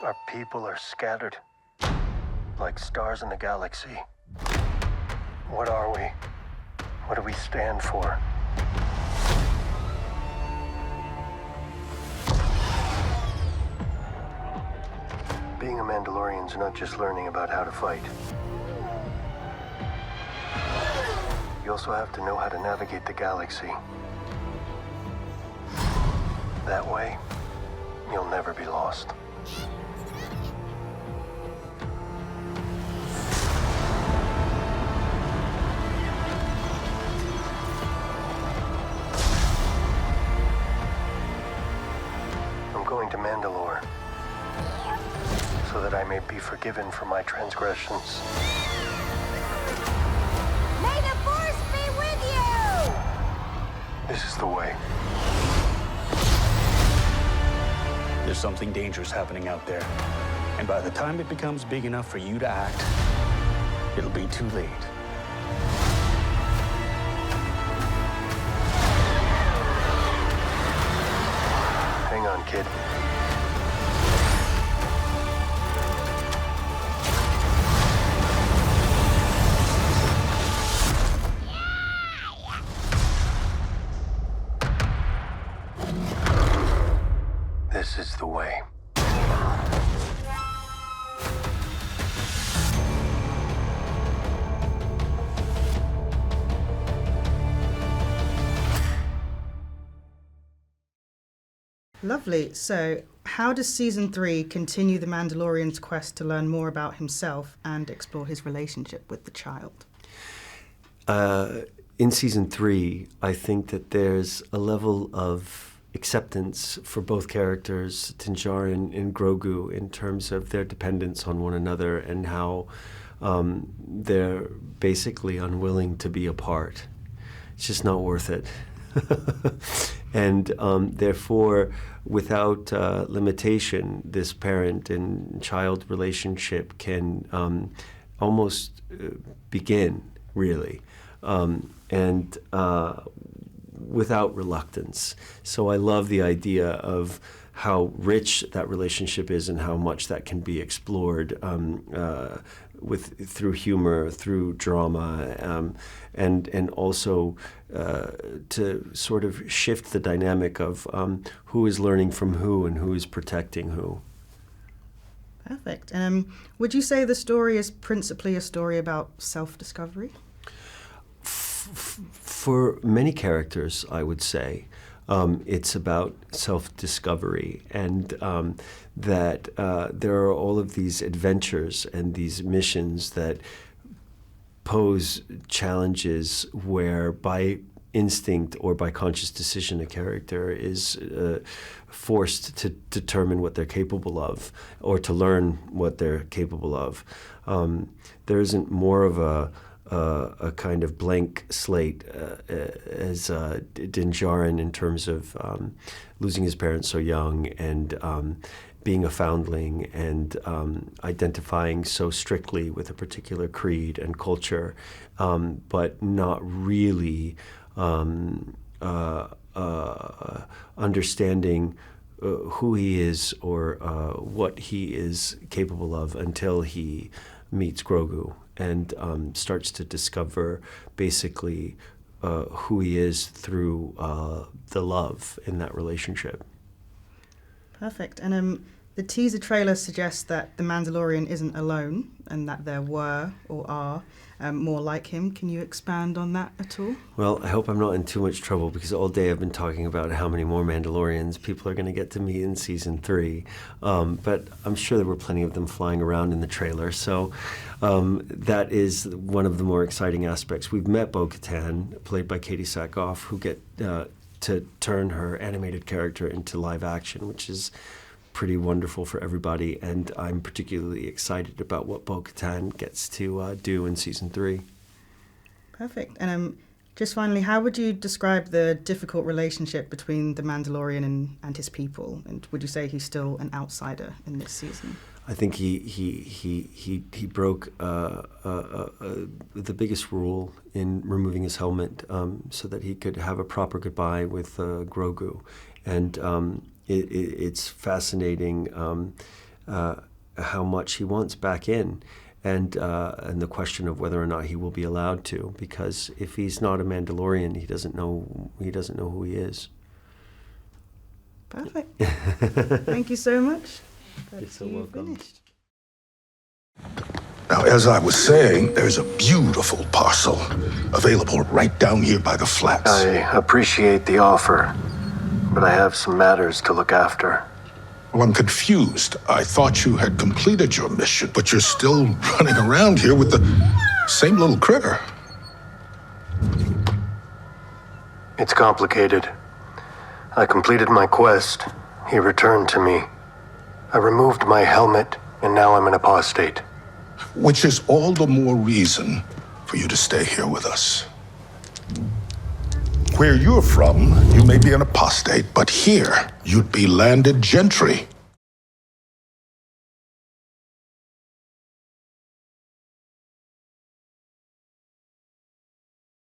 Our people are scattered, like stars in the galaxy. What are we? What do we stand for? Being a Mandalorian's not just learning about how to fight. You also have to know how to navigate the galaxy. That way, you'll never be lost. I'm going to Mandalore so that I may be forgiven for my transgressions. May the Force be with you! This is the way. There's something dangerous happening out there. And by the time it becomes big enough for you to act, it'll be too late. Hang on, kid. This is the way. Lovely. So, how does season 3 continue the Mandalorian's quest to learn more about himself and explore his relationship with the child? In season 3, I think that there's a level of acceptance for both characters, Din Djarin and Grogu, in terms of their dependence on one another and how they're basically unwilling to be apart. It's just not worth it. And therefore, without limitation, this parent and child relationship can almost begin, really, and without reluctance. So I love the idea of how rich that relationship is and how much that can be explored through humor, through drama, and also to sort of shift the dynamic of who is learning from who and who is protecting who. Perfect. Would you say the story is principally a story about self-discovery? For many characters, I would say, it's about self-discovery, and that there are all of these adventures and these missions that pose challenges where by instinct or by conscious decision a character is forced to determine what they're capable of or to learn what they're capable of. There isn't more of a kind of blank slate as Din Djarin in terms of losing his parents so young and being a foundling and identifying so strictly with a particular creed and culture, but not really understanding who he is or what he is capable of until he meets Grogu and starts to discover basically who he is through the love in that relationship. Perfect. And the teaser trailer suggests that the Mandalorian isn't alone and that there were or are more like him. Can you expand on that at all? Well, I hope I'm not in too much trouble because all day I've been talking about how many more Mandalorians people are going to get to meet in season 3. But I'm sure there were plenty of them flying around in the trailer. So that is one of the more exciting aspects. We've met Bo-Katan, played by Katie Sackhoff, who get to turn her animated character into live action, which is pretty wonderful for everybody, and I'm particularly excited about what Bo-Katan gets to do in season 3. Perfect. And just finally, how would you describe the difficult relationship between the Mandalorian and his people? And would you say he's still an outsider in this season? I think he broke the biggest rule in removing his helmet so that he could have a proper goodbye with Grogu, and it's fascinating how much he wants back in, and the question of whether or not he will be allowed to, because if he's not a Mandalorian, he doesn't know who he is. Perfect. Thank you so much. You're so welcome. Finished. Now, as I was saying, there's a beautiful parcel available right down here by the flats. I appreciate the offer, but I have some matters to look after. Well, I'm confused. I thought you had completed your mission, but you're still running around here with the same little critter. It's complicated. I completed my quest. He returned to me. I removed my helmet, and now I'm an apostate. Which is all the more reason for you to stay here with us. Where you're from, you may be an apostate, but here, you'd be landed gentry.